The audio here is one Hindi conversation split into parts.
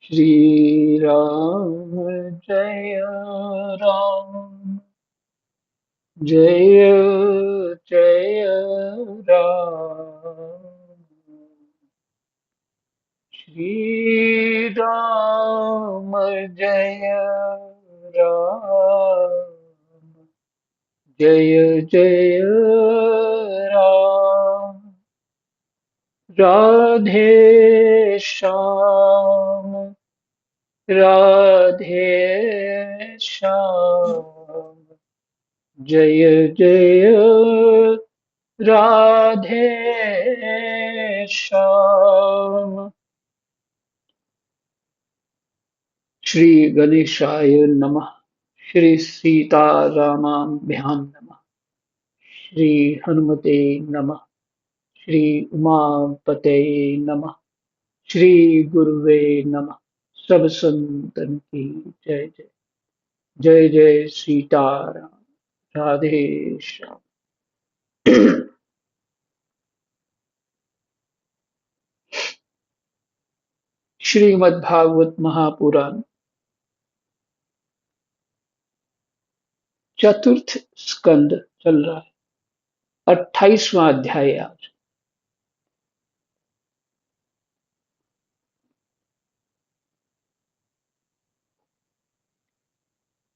श्री राम जय राम जय जय राम। श्री राम जय राम जय जय राम। राधे श्याम राधे श्याम जय जय राधे श्याम। श्री गणेशाय नमः। श्री सीतारामाभ्यां नमः। श्री हनुमते नमः। श्री उमापते नमः। श्री गुरुवे नमः। सब संतन की जय जय। जय जय सीताराम। राधे श्याम। श्रीमद् भागवत महापुराण चतुर्थ स्कंद चल रहा है। 28वां अध्याय आज।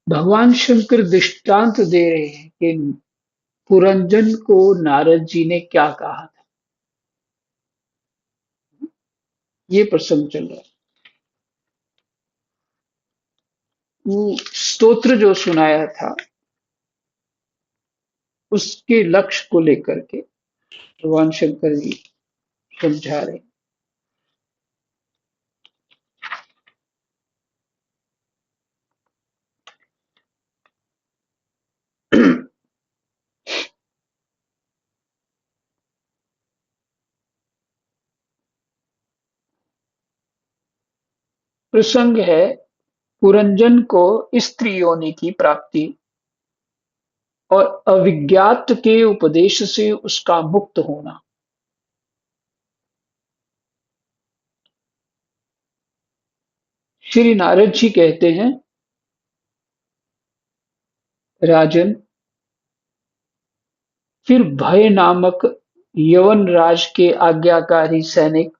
भगवान शंकर दृष्टांत दे रहे हैं कि पुरंजन को नारद जी ने क्या कहा था। ये प्रसंग चल रहा है। वो स्तोत्र जो सुनाया था उसके लक्ष्य को लेकर के भगवान शंकर जी समझा रहे हैं। प्रसंग है पुरंजन को स्त्री योनि की प्राप्ति और अविज्ञात के उपदेश से उसका मुक्त होना। श्री नारद जी कहते हैं, राजन, फिर भय नामक यवन राज के आज्ञाकारी सैनिक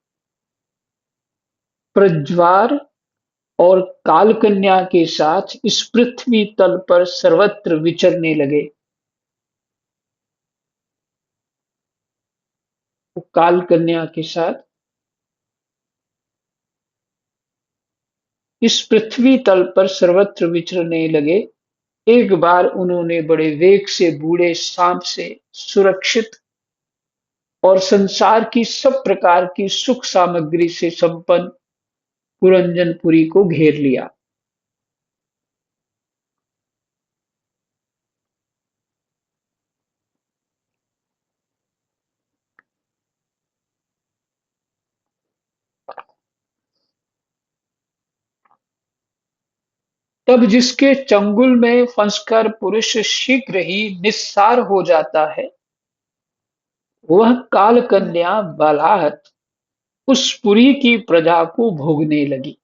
प्रज्वार और कालकन्या के साथ इस पृथ्वी तल पर सर्वत्र विचरने लगे। वो कालकन्या के साथ इस पृथ्वी तल पर सर्वत्र विचरने लगे। एक बार उन्होंने बड़े वेग से बूढ़े सांप से सुरक्षित और संसार की सब प्रकार की सुख सामग्री से संपन्न पुरंजनपुरी को घेर लिया। तब जिसके चंगुल में फंसकर पुरुष शीघ्र ही निस्सार हो जाता है, वह कालकन्या बालाहत उस पुरी की प्रजा को भोगने लगी।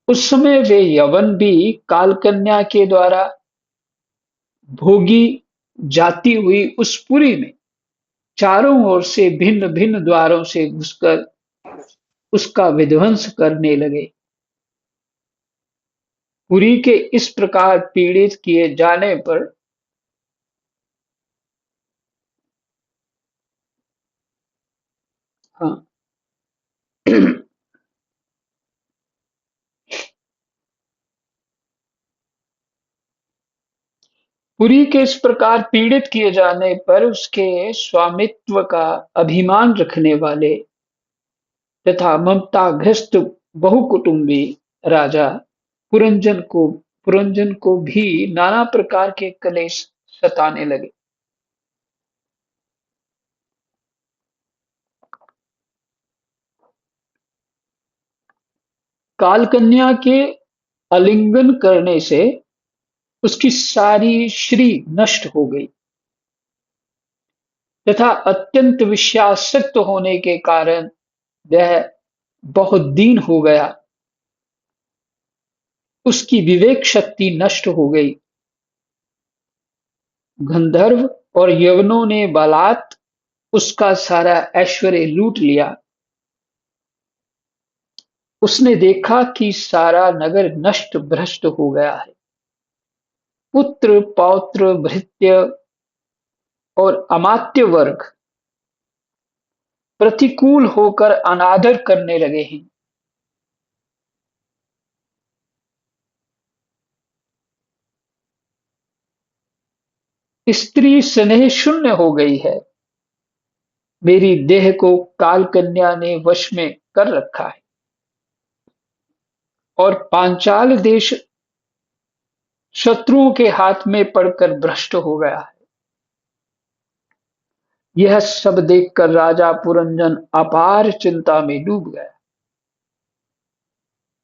उस समय वे यवन भी कालकन्या के द्वारा भोगी जाती हुई उस पुरी में चारों ओर से भिन्न भिन्न द्वारों से घुसकर उसका विध्वंस करने लगे। पुरी के इस प्रकार पीड़ित किए जाने पर हाँ, पुरी के इस प्रकार पीड़ित किए जाने पर उसके स्वामित्व का अभिमान रखने वाले तथा ममताग्रस्त बहुकुटुंबी राजा पुरंजन को भी नाना प्रकार के क्लेश सताने लगे। कालकन्या के आलिंगन करने से उसकी सारी श्री नष्ट हो गई तथा अत्यंत विषयासक्त होने के कारण वह बहुत दीन हो गया, उसकी विवेक शक्ति नष्ट हो गई। गंधर्व और यवनों ने बलात् उसका सारा ऐश्वर्य लूट लिया। उसने देखा कि सारा नगर नष्ट भ्रष्ट हो गया है। पुत्र पौत्र भृत्य और अमात्य वर्ग प्रतिकूल होकर अनादर करने लगे हैं। स्त्री स्नेह शून्य हो गई है। मेरी देह को काल कन्या ने वश में कर रखा है और पांचाल देश शत्रुओं के हाथ में पड़कर भ्रष्ट हो गया है। यह सब देखकर राजा पुरंजन अपार चिंता में डूब गया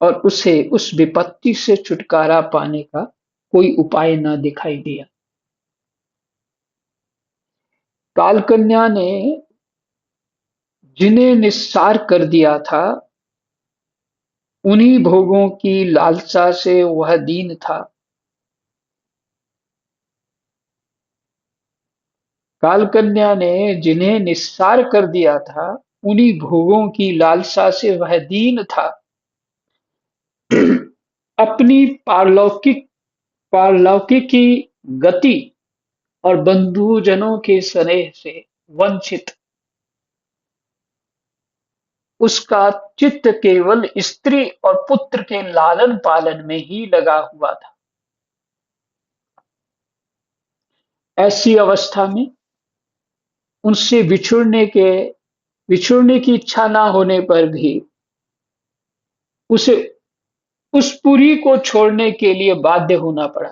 और उसे उस विपत्ति से छुटकारा पाने का कोई उपाय न दिखाई दिया। कालकन्या ने जिन्हें निस्सार कर दिया था, उन्हीं भोगों की लालसा से वह दीन था। कालकन्या ने जिन्हें निस्सार कर दिया था, उन्हीं भोगों की लालसा से वह दीन था। अपनी पारलौकिकी गति और बंधुजनों के स्नेह से वंचित उसका चित्त केवल स्त्री और पुत्र के लालन पालन में ही लगा हुआ था। ऐसी अवस्था में उनसे बिछुड़ने की इच्छा ना होने पर भी उसे उस पुरी को छोड़ने के लिए बाध्य होना पड़ा,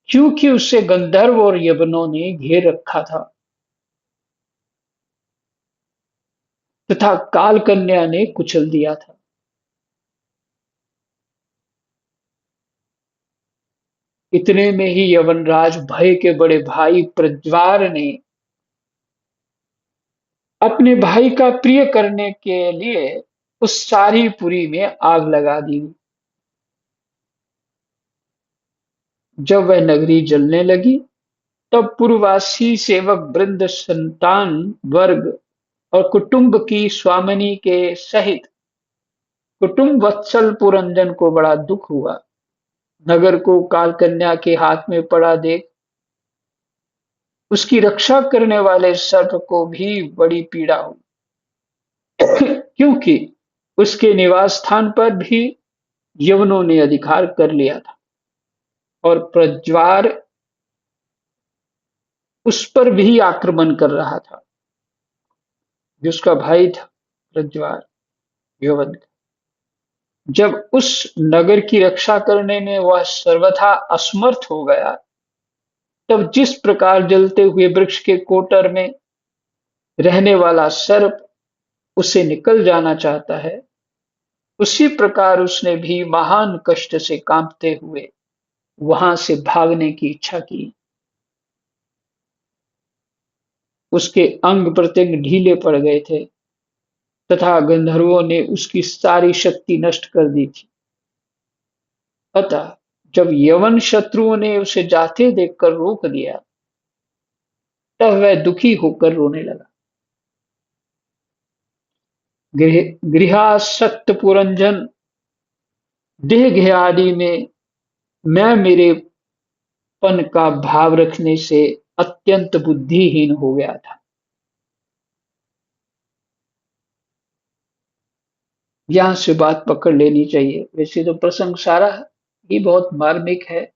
क्योंकि उसे गंधर्व और यवनों ने घेर रखा था तथा काल कन्या ने कुचल दिया था। इतने में ही यवनराज भय के बड़े भाई प्रज्वार ने अपने भाई का प्रिय करने के लिए उस सारी पुरी में आग लगा दी। जब वह नगरी जलने लगी, तब पुरवासी सेवक वृंद, संतान वर्ग और कुटुंब की स्वामिनी के सहित कुटुंब वत्सल पुरंजन को बड़ा दुख हुआ। नगर को कालकन्या के हाथ में पड़ा देख उसकी रक्षा करने वाले सर्प को भी बड़ी पीड़ा हुई, क्योंकि उसके निवास स्थान पर भी यवनों ने अधिकार कर लिया था और प्रज्वार उस पर भी आक्रमण कर रहा था, जो उसका भाई था प्रज्वार यवन का। जब उस नगर की रक्षा करने में वह सर्वथा असमर्थ हो गया, तब जिस प्रकार जलते हुए वृक्ष के कोटर में रहने वाला सर्प उसे निकल जाना चाहता है, उसी प्रकार उसने भी महान कष्ट से कांपते हुए वहां से भागने की इच्छा की। उसके अंग प्रत्यंग ढीले पड़ गए थे तथा गंधर्वों ने उसकी सारी शक्ति नष्ट कर दी थी। अतः जब यवन शत्रुओं ने उसे जाते देखकर रोक दिया, तब वह दुखी होकर रोने लगा। गृहासक्त पुरंजन देह गेह आदि में मैं मेरे पन का भाव रखने से अत्यंत बुद्धिहीन हो गया था। यहां से बात पकड़ लेनी चाहिए। वैसे तो प्रसंग सारा ही बहुत मार्मिक है,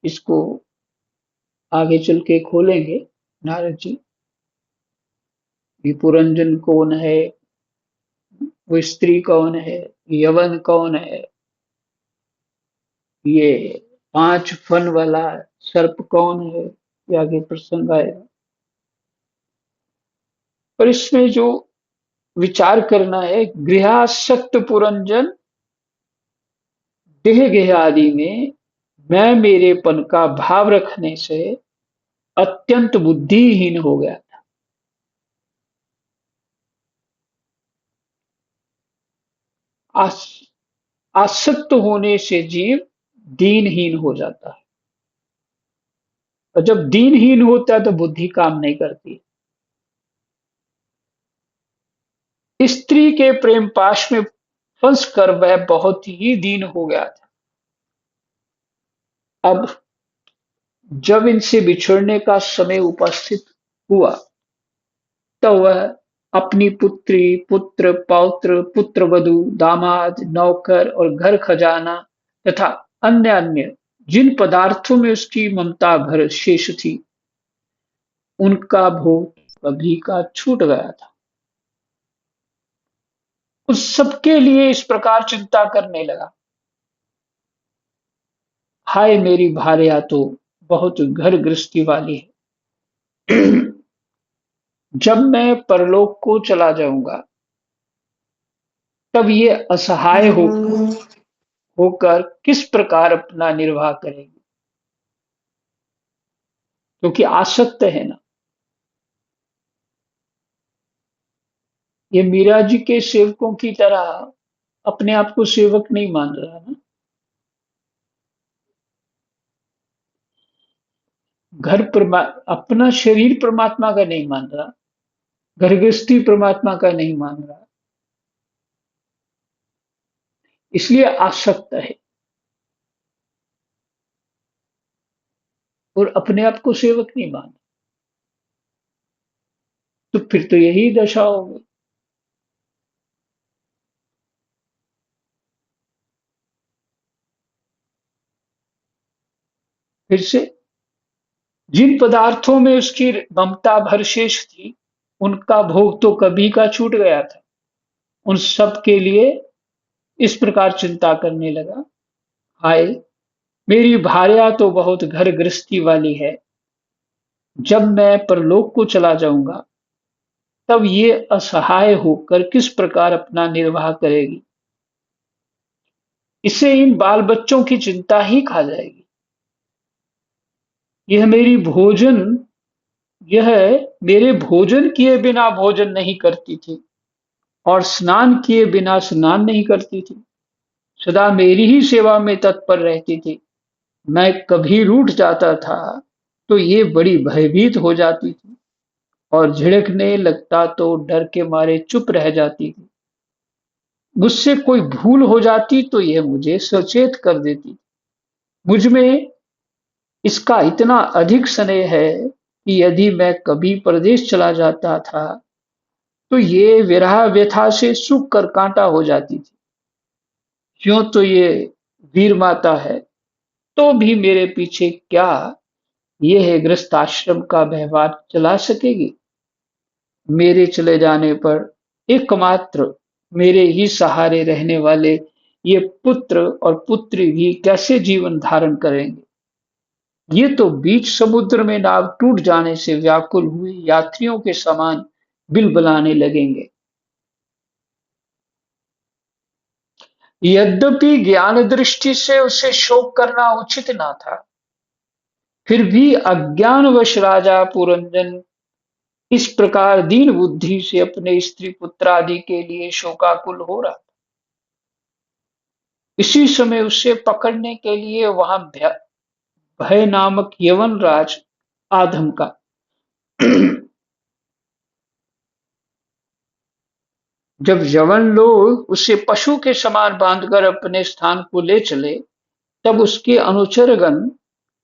इसको आगे चल के खोलेंगे नारद जी। ये पुरंजन कौन है, वो स्त्री कौन है, यवन कौन है, ये 5 फन वाला सर्प कौन है, ये आगे प्रसंग आएगा। पर इसमें जो विचार करना है, गृहासक्त पुरंजन देह गेह आदि में मैं मेरेपन का भाव रखने से अत्यंत बुद्धिहीन हो गया था। आस, आसक्त होने से जीव दीनहीन हो जाता है, और जब दीनहीन होता है तो बुद्धि काम नहीं करती। स्त्री के प्रेम पाश में फंस कर वह बहुत ही दीन हो गया था। अब जब इनसे बिछुड़ने का समय उपस्थित हुआ, तो वह अपनी पुत्री, पुत्र, पौत्र, पुत्रवधू, दामाद, नौकर और घर खजाना तथा अन्य अन्य जिन पदार्थों में उसकी ममता भर शेष थी, उनका भोग कभी का छूट गया था। उस सबके लिए इस प्रकार चिंता करने लगा, हाय मेरी भार्या तो बहुत घर गृहस्थी वाली है। जब मैं परलोक को चला जाऊंगा, तब ये असहाय होकर किस प्रकार अपना निर्वाह करेगी, क्योंकि आसक्त है ना। ये मीरा जी के सेवकों की तरह अपने आप को सेवक नहीं मान रहा ना। अपना शरीर परमात्मा का नहीं मान रहा, घर गृहस्थी परमात्मा का नहीं मान रहा, इसलिए आसक्त है और अपने आप को सेवक नहीं मान। तो फिर तो यही दशा होगी। फिर से जिन पदार्थों में उसकी ममता भरशेष थी, उनका भोग तो कभी का छूट गया था। उन सब के लिए इस प्रकार चिंता करने लगा, हाय मेरी भार्या तो बहुत घर गृहस्थी वाली है, जब मैं परलोक को चला जाऊंगा, तब ये असहाय होकर किस प्रकार अपना निर्वाह करेगी। इसे इन बाल बच्चों की चिंता ही खा जाएगी। यह मेरी भोजन यह मेरे भोजन किए बिना भोजन नहीं करती थी, और स्नान किए बिना स्नान नहीं करती थी, सदा मेरी ही सेवा में तत्पर रहती थी। मैं कभी रूठ जाता था तो ये बड़ी भयभीत हो जाती थी, और झिड़कने लगता तो डर के मारे चुप रह जाती थी। मुझसे कोई भूल हो जाती तो यह मुझे सचेत कर देती। मुझ में इसका इतना अधिक स्नेह है कि यदि मैं कभी परदेश चला जाता था, तो ये विरह व्यथा से सूख कर कांटा हो जाती थी। क्यों तो ये वीर माता है, तो भी मेरे पीछे क्या ये है गृहस्थ आश्रम का व्यवहार चला सकेगी। मेरे चले जाने पर एकमात्र मेरे ही सहारे रहने वाले ये पुत्र और पुत्री भी कैसे जीवन धारण करेंगे। ये तो बीच समुद्र में नाव टूट जाने से व्याकुल हुए यात्रियों के समान बिलबिलाने लगेंगे। यद्यपि ज्ञान दृष्टि से उसे शोक करना उचित न था, फिर भी अज्ञानवश राजा पुरंजन इस प्रकार दीन बुद्धि से अपने स्त्री पुत्र आदि के लिए शोकाकुल हो रहा था। इसी समय उसे पकड़ने के लिए वहां भय नामक यवन राज आधम का जब यवन लोग उसे पशु के समान बांधकर अपने स्थान को ले चले, तब उसके अनुचरगण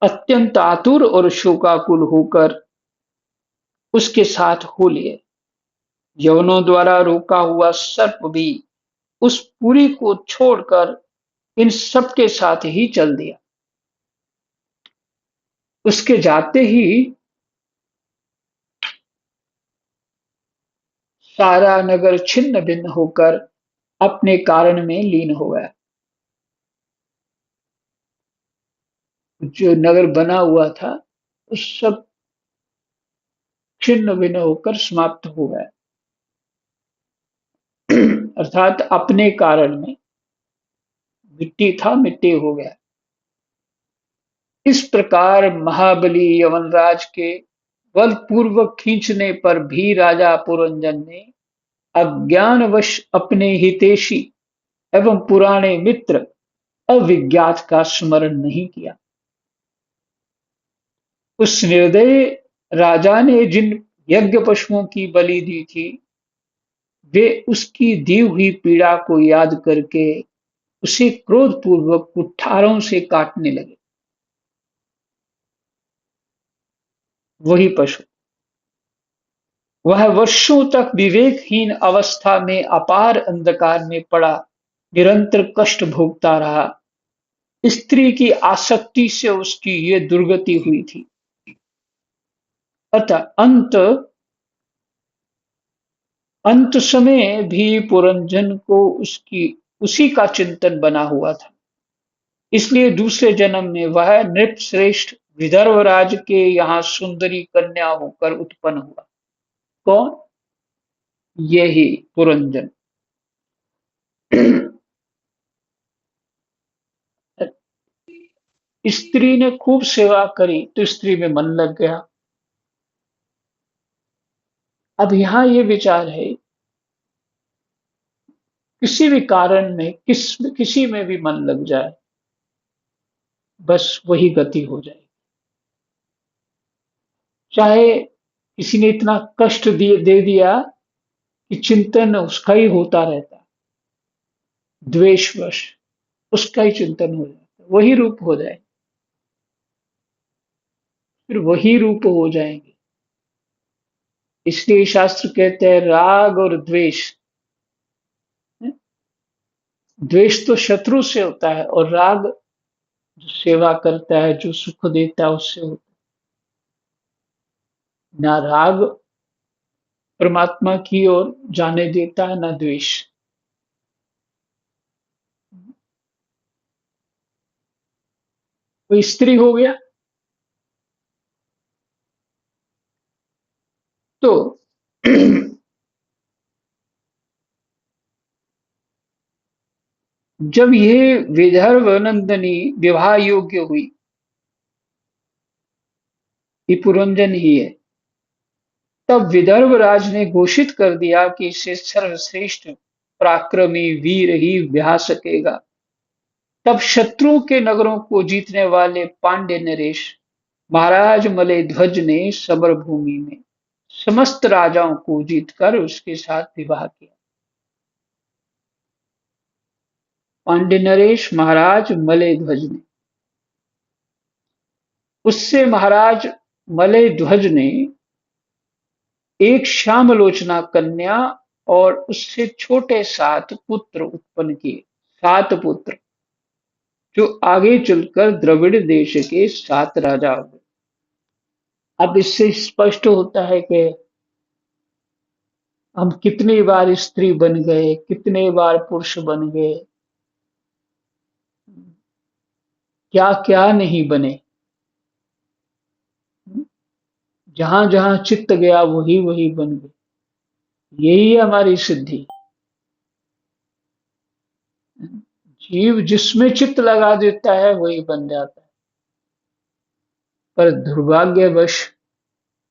अत्यंत आतुर और शोकाकुल होकर उसके साथ हो लिए। यवनों द्वारा रोका हुआ सर्प भी उस पुरी को छोड़कर इन सब के साथ ही चल दिया। उसके जाते ही सारा नगर छिन्न भिन्न होकर अपने कारण में लीन हो गया। जो नगर बना हुआ था, उस सब छिन्न भिन्न होकर समाप्त हो गया, अर्थात अपने कारण में मिट्टी था मिट्टी हो गया। इस प्रकार महाबली यवनराज के बलपूर्वक खींचने पर भी राजा पुरंजन ने अज्ञानवश अपने हितैषी एवं पुराने मित्र अविज्ञात का स्मरण नहीं किया। उस निर्दयी राजा ने जिन यज्ञ पशुओं की बलि दी थी, वे उसकी दी हुई पीड़ा को याद करके उसे क्रोधपूर्वक कुठारों से काटने लगे। वही पशु, वह वर्षों तक विवेकहीन अवस्था में अपार अंधकार में पड़ा निरंतर कष्ट भोगता रहा। स्त्री की आसक्ति से उसकी ये दुर्गति हुई थी। अतः अंत समय भी पुरंजन को उसकी उसी का चिंतन बना हुआ था। इसलिए दूसरे जन्म में वह नृपश्रेष्ठ विदर्भराज के यहाँ सुंदरी कन्या होकर उत्पन्न हुआ। कौन? यही पुरंजन। स्त्री ने खूब सेवा करी तो स्त्री में मन लग गया। अब यहाँ ये विचार है, किसी भी कारण में किसी में भी मन लग जाए, बस वही गति हो जाए। चाहे किसी ने इतना कष्ट दे दिया कि चिंतन उसका ही होता रहता, द्वेषवश उसका ही चिंतन हो जाता, वही रूप हो जाए, फिर वही रूप हो जाएंगे। इसलिए शास्त्र कहते हैं राग और द्वेष, द्वेष तो शत्रु से होता है और राग जो सेवा करता है, जो सुख देता है, उससे होता है। ना राग परमात्मा की ओर जाने देता है, ना द्वेष। वो स्त्री हो गया तो जब ये विदर्भ नंदनी विवाह योग्य हुई, ये पुरंजन ही है, तब विदर्भ राज ने घोषित कर दिया कि इसे सर्वश्रेष्ठ पराक्रमी वीर ही ब्याह सकेगा। तब शत्रुओं के नगरों को जीतने वाले पांड्य नरेश महाराज मलयध्वज ने समर भूमि में समस्त राजाओं को जीतकर उसके साथ विवाह किया। पांड्य नरेश महाराज मलयध्वज ने, उससे महाराज मलयध्वज ने एक श्यामलोचना कन्या और उससे छोटे 7 पुत्र उत्पन्न किए। 7 पुत्र जो आगे चलकर द्रविड़ देश के 7 राजा हुए। अब इससे स्पष्ट होता है कि हम कितनी बार स्त्री बन गए, कितने बार पुरुष बन गए, क्या क्या नहीं बने। जहां जहां चित्त गया वही वही बन गए। यही है हमारी सिद्धि। जीव जिसमें चित्त लगा देता है वही बन जाता है, पर दुर्भाग्यवश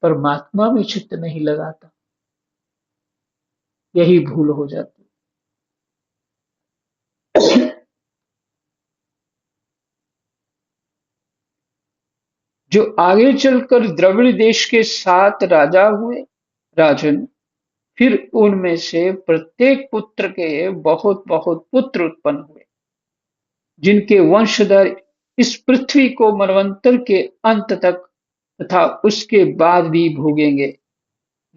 परमात्मा में चित्त नहीं लगाता, यही भूल हो जाती है। जो आगे चलकर द्रविड़ देश के 7 राजा हुए राजन, फिर उनमें से प्रत्येक पुत्र के बहुत बहुत पुत्र उत्पन्न हुए, जिनके वंशधर इस पृथ्वी को मनवंतर के अंत तक तथा उसके बाद भी भोगेंगे।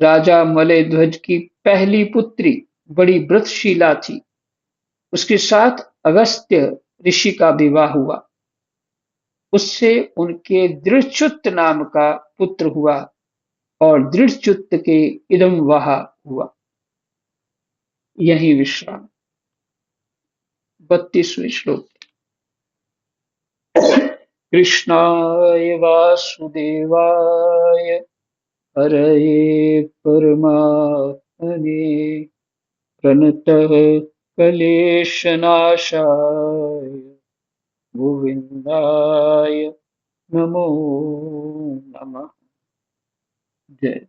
राजा मलयध्वज की पहली पुत्री बड़ी व्रतशीला थी। उसके साथ अगस्त्य ऋषि का विवाह हुआ। उससे उनके दृढ़च्युत नाम का पुत्र हुआ और दृढ़च्युत के इदमवाहा हुआ। यही विश्राम। 32वें श्लोक। कृष्णाय वासुदेवाय हरये परमात्मने प्रणतः क्लेशनाशाय गोविन्दाय नमो नमः। जय